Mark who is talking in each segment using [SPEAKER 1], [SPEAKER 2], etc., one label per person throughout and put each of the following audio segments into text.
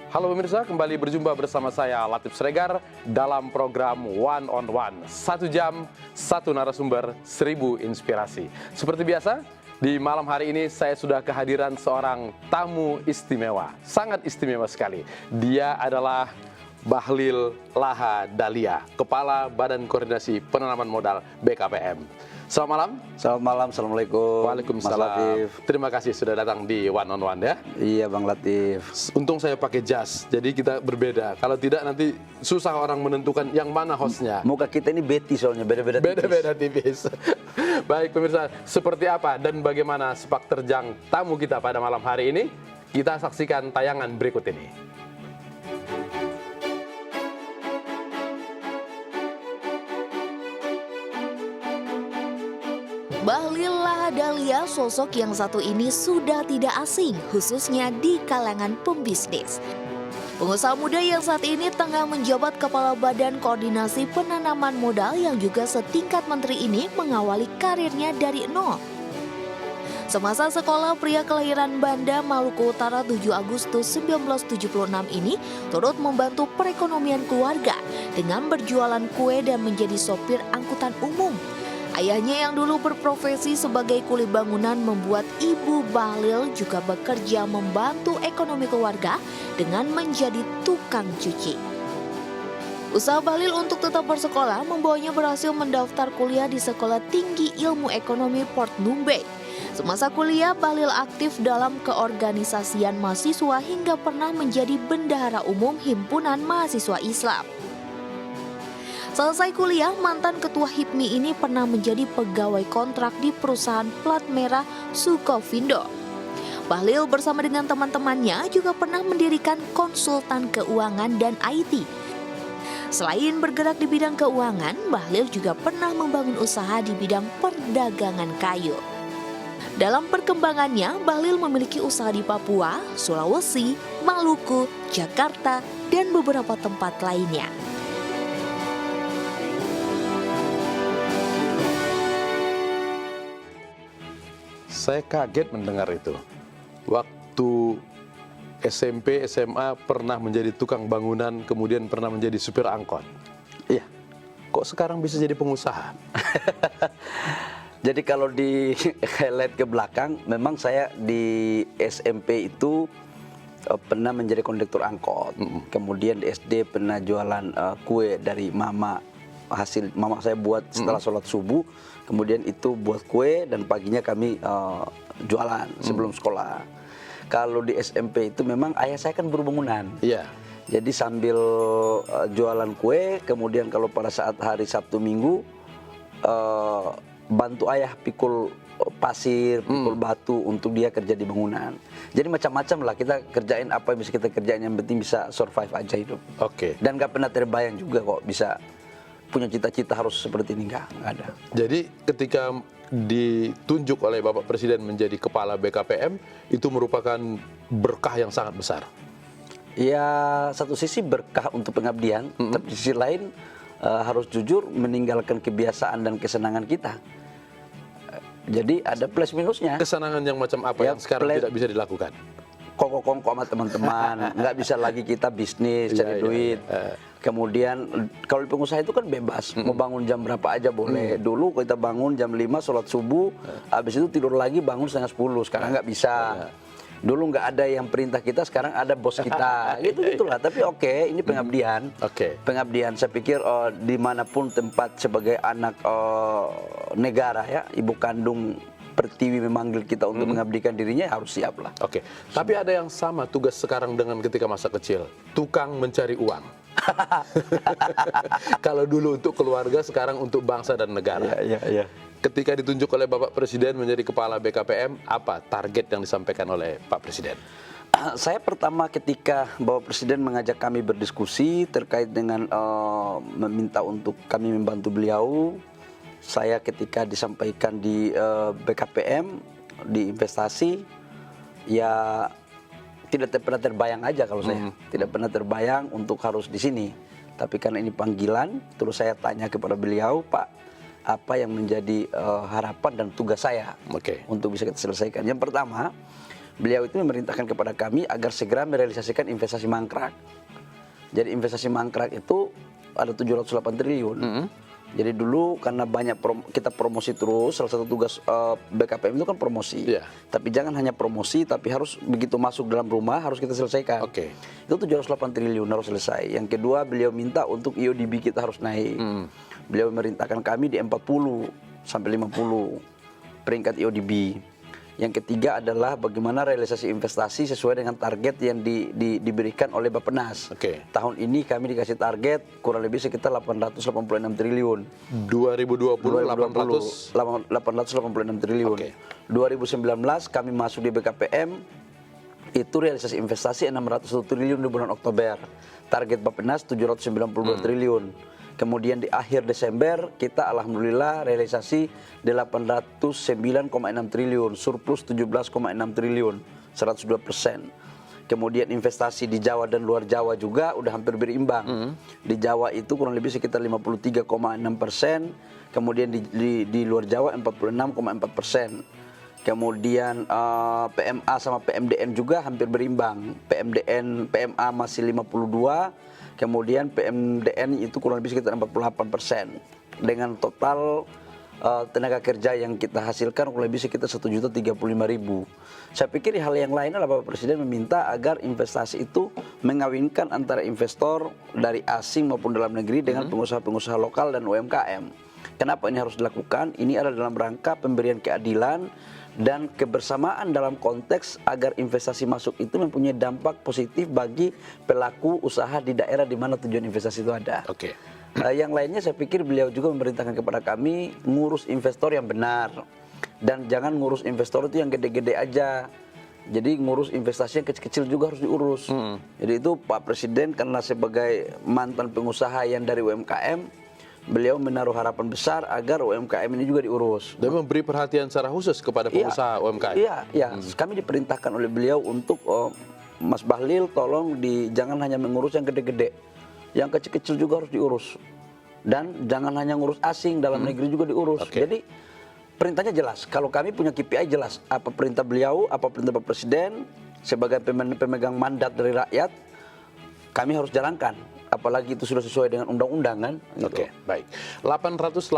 [SPEAKER 1] Halo pemirsa, kembali berjumpa bersama saya Latif Sregar dalam program One on One. 1 jam, 1 narasumber, 1000 inspirasi. Seperti biasa, di malam hari ini saya sudah kehadiran seorang tamu istimewa. Sangat istimewa sekali. Dia adalah Bahlil Lahadalia, Kepala Badan Koordinasi Penanaman Modal BKPM. Selamat malam.
[SPEAKER 2] Selamat malam, Assalamualaikum.
[SPEAKER 1] Waalaikumsalam.
[SPEAKER 2] Mas Latif.
[SPEAKER 1] Terima kasih sudah datang di One on One ya.
[SPEAKER 2] Iya Bang Latif.
[SPEAKER 1] Untung saya pakai jas, jadi kita berbeda. Kalau tidak nanti susah orang menentukan yang mana hostnya.
[SPEAKER 2] Muka kita ini beti soalnya, beda-beda tipis.
[SPEAKER 1] Beda-beda tipis. Baik pemirsa, seperti apa dan bagaimana sepak terjang tamu kita pada malam hari ini? Kita saksikan tayangan berikut ini.
[SPEAKER 3] Bahlil Lahadalia, sosok yang satu ini sudah tidak asing, khususnya di kalangan pembisnis. Pengusaha muda yang saat ini tengah menjabat Kepala Badan Koordinasi Penanaman Modal yang juga setingkat menteri ini mengawali karirnya dari nol. Semasa sekolah, pria kelahiran Banda, Maluku Utara 7 Agustus 1976 ini turut membantu perekonomian keluarga dengan berjualan kue dan menjadi sopir angkutan umum. Ayahnya yang dulu berprofesi sebagai kuli bangunan membuat ibu Bahlil juga bekerja membantu ekonomi keluarga dengan menjadi tukang cuci. Usaha Bahlil untuk tetap bersekolah membawanya berhasil mendaftar kuliah di Sekolah Tinggi Ilmu Ekonomi Port Numbei. Semasa kuliah, Bahlil aktif dalam keorganisasian mahasiswa hingga pernah menjadi bendahara umum Himpunan Mahasiswa Islam. Selesai kuliah, mantan ketua HIPMI ini pernah menjadi pegawai kontrak di perusahaan plat merah Sukovindo. Bahlil bersama dengan teman-temannya juga pernah mendirikan konsultan keuangan dan IT. Selain bergerak di bidang keuangan, Bahlil juga pernah membangun usaha di bidang perdagangan kayu. Dalam perkembangannya, Bahlil memiliki usaha di Papua, Sulawesi, Maluku, Jakarta, dan beberapa tempat lainnya.
[SPEAKER 1] Saya kaget mendengar itu. Waktu SMP, SMA pernah menjadi tukang bangunan, kemudian pernah menjadi supir angkot.
[SPEAKER 2] Iya.
[SPEAKER 1] Kok sekarang bisa jadi pengusaha?
[SPEAKER 2] Jadi kalau di highlight ke belakang, memang saya di SMP itu pernah menjadi kondektur angkot. Kemudian di SD pernah jualan kue dari mama. Hasil mama saya buat setelah sholat subuh. Kemudian itu buat kue dan paginya kami jualan sebelum sekolah. Kalau di SMP itu memang ayah saya kan berbangunan.
[SPEAKER 1] Iya.
[SPEAKER 2] Jadi sambil jualan kue, kemudian kalau pada saat hari Sabtu Minggu bantu ayah pikul pasir, pikul batu untuk dia kerja di bangunan. Jadi macam-macam lah kita kerjain apa yang bisa kita kerjain, yang penting bisa survive aja hidup.
[SPEAKER 1] Oke.
[SPEAKER 2] Dan gak pernah terbayang juga kok bisa punya cita-cita harus seperti ini, enggak ada.
[SPEAKER 1] Jadi ketika ditunjuk oleh Bapak Presiden menjadi Kepala BKPM, itu merupakan berkah yang sangat besar.
[SPEAKER 2] Ya satu sisi berkah untuk pengabdian, tapi di sisi lain harus jujur meninggalkan kebiasaan dan kesenangan kita. Jadi ada plus minusnya.
[SPEAKER 1] Kesenangan yang macam apa
[SPEAKER 2] Ya,
[SPEAKER 1] yang sekarang tidak bisa dilakukan?
[SPEAKER 2] Kongko-kongko sama teman-teman, nggak bisa lagi kita bisnis, cari duit. Kemudian kalau di pengusaha itu kan bebas, mau bangun jam berapa aja boleh. Dulu kita bangun jam 5 sholat subuh, habis itu tidur lagi bangun setengah 10, sekarang nggak bisa. Dulu nggak ada yang perintah kita, sekarang ada bos kita, gitu-gitulah. Tapi oke, ini pengabdian. Pengabdian, saya pikir dimanapun tempat sebagai anak negara ya, ibu kandung Pertiwi memanggil kita untuk mengabdikan dirinya, harus siap lah.
[SPEAKER 1] Oke, tapi ada yang sama tugas sekarang dengan ketika masa kecil, tukang mencari uang. Kalau dulu untuk keluarga, sekarang untuk bangsa dan negara.
[SPEAKER 2] Iya.
[SPEAKER 1] Ketika ditunjuk oleh Bapak Presiden menjadi Kepala BKPM, apa target yang disampaikan oleh Pak Presiden?
[SPEAKER 2] Saya pertama ketika Bapak Presiden mengajak kami berdiskusi terkait dengan meminta untuk kami membantu beliau, saya ketika disampaikan di BKPM, di investasi, ya tidak pernah terbayang aja kalau saya. Tidak pernah terbayang untuk harus di sini. Tapi karena ini panggilan, terus saya tanya kepada beliau, Pak, apa yang menjadi harapan dan tugas saya untuk bisa kita selesaikan. Yang pertama, beliau itu memerintahkan kepada kami agar segera merealisasikan investasi mangkrak. Jadi investasi mangkrak itu ada 708 triliun. Jadi dulu karena banyak kita promosi terus, salah satu tugas BKPM itu kan promosi. Tapi jangan hanya promosi, tapi harus begitu masuk dalam rumah harus kita selesaikan. Itu 708 triliun harus selesai. Yang kedua beliau minta untuk IODB kita harus naik. Beliau memerintahkan kami di 40 sampai 50 peringkat IODB. Yang ketiga adalah bagaimana realisasi investasi sesuai dengan target yang diberikan oleh Bappenas. Tahun ini kami dikasih target kurang lebih sekitar 886 triliun.
[SPEAKER 1] 2020 886
[SPEAKER 2] triliun. 2019 kami masuk di BKPM, itu realisasi investasi 601 triliun di bulan Oktober. Target Bappenas 792 triliun. Kemudian di akhir Desember kita alhamdulillah realisasi 809,6 triliun, surplus 17,6 triliun, 102%. Kemudian investasi di Jawa dan luar Jawa juga udah hampir berimbang. Di Jawa itu kurang lebih sekitar 53,6%, kemudian di luar Jawa 46,4%. Kemudian PMA sama PMDN juga hampir berimbang. PMA masih 52%. Kemudian PMDN itu kurang lebih sekitar 48%. Dengan total tenaga kerja yang kita hasilkan kurang lebih sekitar 1.035.000. Saya pikir hal yang lain adalah Bapak Presiden meminta agar investasi itu mengawinkan antara investor dari asing maupun dalam negeri dengan pengusaha-pengusaha lokal dan UMKM. Kenapa ini harus dilakukan? Ini adalah dalam rangka pemberian keadilan dan kebersamaan dalam konteks agar investasi masuk itu mempunyai dampak positif bagi pelaku usaha di daerah di mana tujuan investasi itu ada. Yang lainnya saya pikir beliau juga memerintahkan kepada kami ngurus investor yang benar dan jangan ngurus investor itu yang gede-gede aja. Jadi ngurus investasi yang kecil-kecil juga harus diurus. Jadi itu Pak Presiden karena sebagai mantan pengusaha yang dari UMKM, beliau menaruh harapan besar agar UMKM ini juga diurus.
[SPEAKER 1] Dan memberi perhatian secara khusus kepada pengusaha UMKM.
[SPEAKER 2] Iya. Kami diperintahkan oleh beliau untuk Mas Bahlil tolong jangan hanya mengurus yang gede-gede, yang kecil-kecil juga harus diurus. Dan jangan hanya ngurus asing, dalam negeri juga diurus. Jadi perintahnya jelas. Kalau kami punya KPI jelas, apa perintah beliau, apa perintah Pak Presiden sebagai pemegang mandat dari rakyat, kami harus jalankan. Apalagi itu sudah sesuai dengan undang-undang kan.
[SPEAKER 1] Baik. 886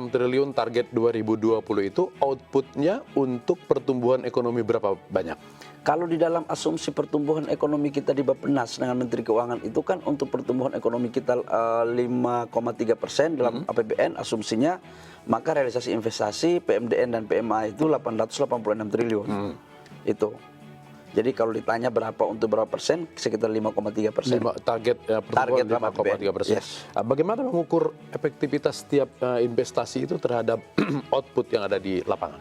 [SPEAKER 1] triliun target 2020 itu outputnya untuk pertumbuhan ekonomi berapa banyak?
[SPEAKER 2] Kalau di dalam asumsi pertumbuhan ekonomi kita di Bappenas dengan Menteri Keuangan itu kan untuk pertumbuhan ekonomi kita 5,3% dalam APBN asumsinya, maka realisasi investasi PMDN dan PMA itu 886 triliun. Itu. Jadi kalau ditanya berapa untuk berapa persen, sekitar 5,3%.
[SPEAKER 1] Target pertumbuhan 5,3%. Bagaimana mengukur efektivitas setiap investasi itu terhadap output yang ada di lapangan?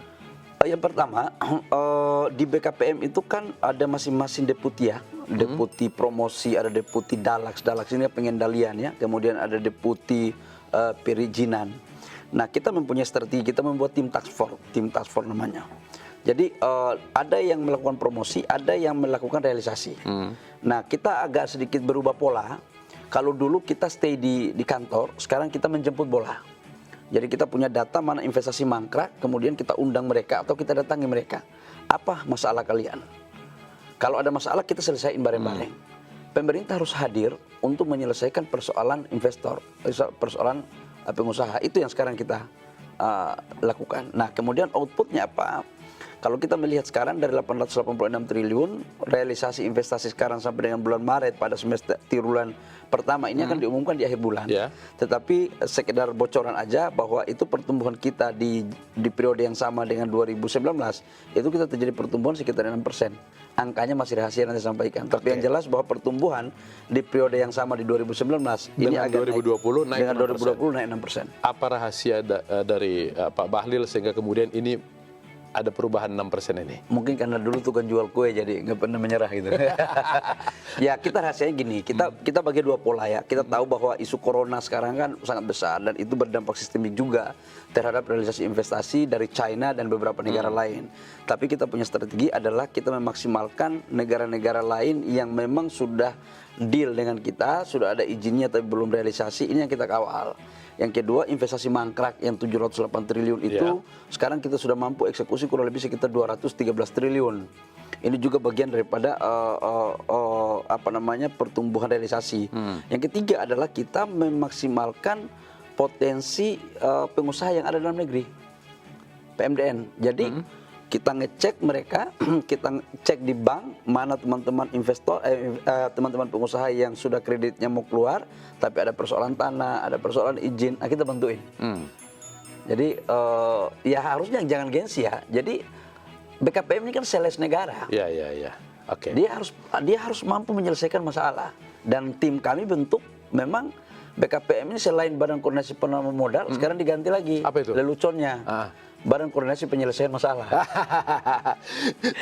[SPEAKER 2] Yang pertama, di BKPM itu kan ada masing-masing deputi ya. Deputi promosi, ada deputi Dalax. Dalax ini pengendalian ya. Kemudian ada deputi perizinan. Nah kita mempunyai strategi, kita membuat tim task force namanya. Jadi ada yang melakukan promosi, ada yang melakukan realisasi. Nah kita agak sedikit berubah pola. Kalau dulu kita stay di kantor, sekarang kita menjemput bola. Jadi kita punya data mana investasi mangkrak, kemudian kita undang mereka atau kita datangi mereka. Apa masalah kalian? Kalau ada masalah kita selesaiin bareng-bareng. Pemerintah harus hadir untuk menyelesaikan persoalan investor, persoalan pengusaha. Itu yang sekarang kita lakukan. Nah kemudian outputnya apa? Kalau kita melihat sekarang dari 886 triliun, realisasi investasi sekarang sampai dengan bulan Maret pada semester triwulan pertama ini akan diumumkan di akhir bulan. Tetapi sekedar bocoran aja bahwa itu pertumbuhan kita di periode yang sama dengan 2019, itu kita terjadi pertumbuhan sekitar 6%. Angkanya masih rahasia nanti sampaikan. Tapi yang jelas bahwa pertumbuhan di periode yang sama di 2019 ini agak
[SPEAKER 1] 2020 naik
[SPEAKER 2] dengan 2020 naik 6%.
[SPEAKER 1] Apa rahasia dari Pak Bahlil sehingga kemudian ini ada perubahan 6% ini?
[SPEAKER 2] Mungkin karena dulu tukang jual kue jadi nggak pernah menyerah gitu. Ya kita rahasianya gini, kita bagi dua pola ya. Kita tahu bahwa isu corona sekarang kan sangat besar dan itu berdampak sistemik juga terhadap realisasi investasi dari China dan beberapa negara lain. Tapi kita punya strategi adalah kita memaksimalkan negara-negara lain yang memang sudah deal dengan kita, sudah ada izinnya tapi belum realisasi, ini yang kita kawal. Yang kedua, investasi mangkrak yang 708 triliun itu, sekarang kita sudah mampu eksekusi kurang lebih sekitar 213 triliun. Ini juga bagian daripada pertumbuhan realisasi. Yang ketiga adalah kita memaksimalkan potensi pengusaha yang ada dalam negeri, PMDN. Jadi kita ngecek mereka, kita cek di bank mana teman-teman investor, teman-teman pengusaha yang sudah kreditnya mau keluar, tapi ada persoalan tanah, ada persoalan izin, kita bantuin. Jadi ya harusnya jangan gengsi ya. Jadi BKPM ini kan sales negara.
[SPEAKER 1] Iya. Oke.
[SPEAKER 2] Dia harus mampu menyelesaikan masalah. Dan tim kami bentuk memang BKPM ini selain Badan Koordinasi Penanaman Modal, sekarang diganti lagi.
[SPEAKER 1] Apa itu?
[SPEAKER 2] Leluconnya. Badan Koordinasi Penyelesaian Masalah.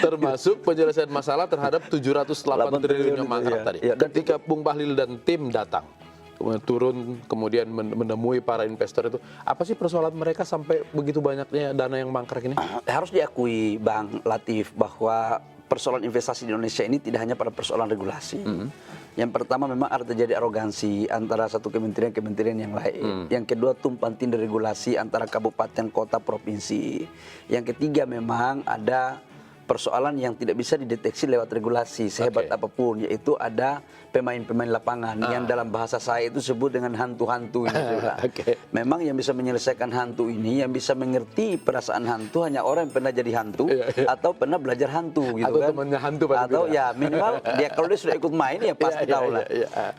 [SPEAKER 1] Termasuk penyelesaian masalah terhadap 708 triliun yang mangkrak tadi.
[SPEAKER 2] Ya,
[SPEAKER 1] Ketika Bung Bahlil dan tim datang, kemudian turun, kemudian menemui para investor itu, apa sih persoalan mereka sampai begitu banyaknya dana yang mangkrak ini?
[SPEAKER 2] Harus diakui Bang Latif bahwa persoalan investasi di Indonesia ini tidak hanya pada persoalan regulasi. Yang pertama memang ada terjadi arogansi antara satu kementerian yang lain. Yang kedua tumpang tindih regulasi antara kabupaten, kota, provinsi. Yang ketiga memang ada persoalan yang tidak bisa dideteksi lewat regulasi sehebat apapun, yaitu ada pemain-pemain lapangan yang dalam bahasa saya itu sebut dengan hantu-hantu ini juga. Memang yang bisa menyelesaikan hantu ini, yang bisa mengerti perasaan hantu hanya orang yang pernah jadi hantu atau pernah belajar hantu gitu
[SPEAKER 1] atau
[SPEAKER 2] kan.
[SPEAKER 1] temannya hantu
[SPEAKER 2] Atau ya minimal dia kalau dia sudah ikut main ya pasti tahu lah.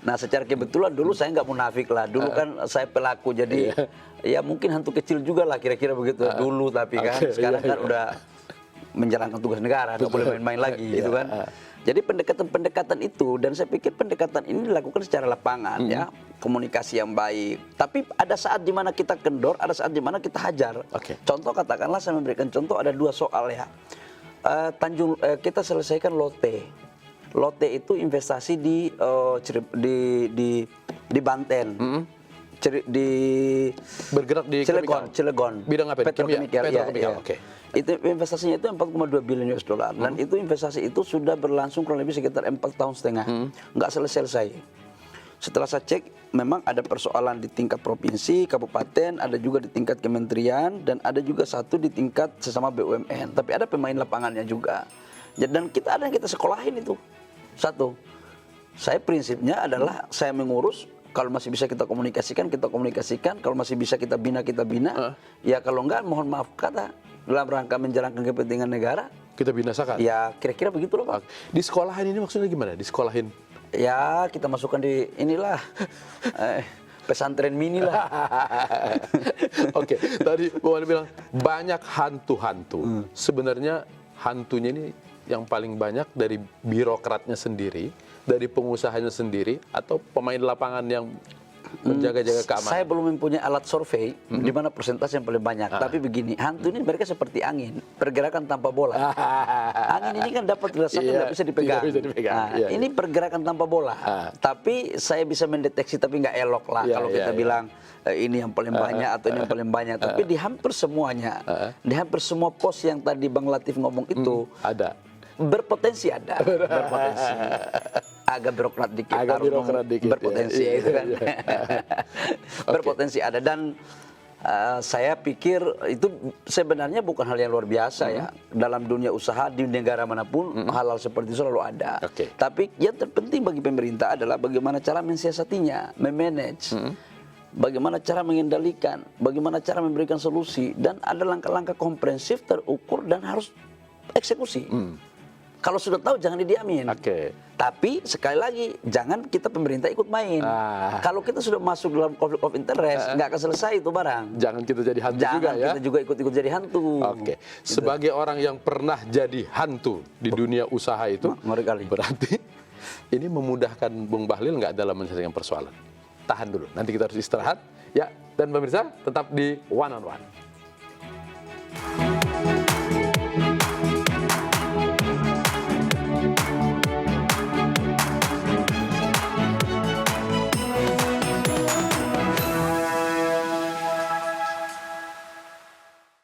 [SPEAKER 2] Nah secara kebetulan dulu saya nggak munafik lah. Dulu kan saya pelaku jadi ya mungkin hantu kecil juga lah kira-kira begitu dulu, tapi kan sekarang kan udah menjalankan tugas negara, nggak boleh main-main lagi gitu kan. Jadi pendekatan-pendekatan itu, dan saya pikir pendekatan ini dilakukan secara lapangan ya, komunikasi yang baik. Tapi ada saat di mana kita kendor, ada saat di mana kita hajar. Contoh katakanlah saya memberikan contoh ada 2 soal ya. Kita selesaikan Lotte. Lotte itu investasi di Banten.
[SPEAKER 1] Bergerak di
[SPEAKER 2] Cilegon.
[SPEAKER 1] Bidang apa?
[SPEAKER 2] Petrokemikal.
[SPEAKER 1] Petrokemikal.
[SPEAKER 2] Itu investasinya itu 4,2 billion US dollar dan itu investasi itu sudah berlangsung kurang lebih sekitar 4,5 tahun, nggak selesai. Setelah saya cek, memang ada persoalan di tingkat provinsi, kabupaten, ada juga di tingkat kementerian, dan ada juga satu di tingkat sesama BUMN. Tapi ada pemain lapangannya juga. Dan kita ada yang kita sekolahin itu. Satu, saya prinsipnya adalah saya mengurus. Kalau masih bisa kita komunikasikan, kalau masih bisa kita bina, ya kalau enggak, mohon maaf kata, dalam rangka menjalankan kepentingan negara,
[SPEAKER 1] kita binasakan.
[SPEAKER 2] Ya kira-kira begitu loh Pak.
[SPEAKER 1] Di sekolahin ini maksudnya gimana? Di sekolahin?
[SPEAKER 2] Ya kita masukkan di inilah, pesantren mini lah.
[SPEAKER 1] Oke, tadi Bung Wali bilang banyak hantu-hantu. Sebenarnya hantunya ini yang paling banyak dari birokratnya sendiri, dari pengusahanya sendiri, atau pemain lapangan yang menjaga-jaga keamanan?
[SPEAKER 2] Saya belum mempunyai alat survei di mana persentase yang paling banyak. Tapi begini, hantu ini mereka seperti angin, pergerakan tanpa bola. Angin ini kan dapat dirasakan, nggak bisa dipegang. Ini pergerakan tanpa bola. Tapi saya bisa mendeteksi, tapi nggak elok lah kalau kita bilang ini yang paling banyak atau ini yang paling banyak. Tapi di hampir semuanya, di hampir semua pos yang tadi Bang Latif ngomong itu
[SPEAKER 1] ada.
[SPEAKER 2] Berpotensi ada. Berpotensi. Agak birokrat dikit, berpotensi itu kan. Berpotensi ada, dan saya pikir itu sebenarnya bukan hal yang luar biasa ya. Dalam dunia usaha di negara manapun hal-hal seperti itu selalu ada. Tapi yang terpenting bagi pemerintah adalah bagaimana cara mensiasatinya, memanage, bagaimana cara mengendalikan, bagaimana cara memberikan solusi, dan ada langkah-langkah komprehensif, terukur, dan harus eksekusi. Kalau sudah tahu jangan didiamin. Tapi sekali lagi jangan kita pemerintah ikut main. Kalau kita sudah masuk dalam konflik of interest, nggak akan selesai itu barang.
[SPEAKER 1] Jangan kita jadi hantu juga ya.
[SPEAKER 2] Jangan kita juga ikut-ikut jadi hantu.
[SPEAKER 1] Gitu. Sebagai orang yang pernah jadi hantu di dunia usaha itu, berarti ini memudahkan Bung Bahlil nggak dalam menyelesaikan persoalan? Tahan dulu, nanti kita harus istirahat. Ya, dan pemirsa tetap di One on One.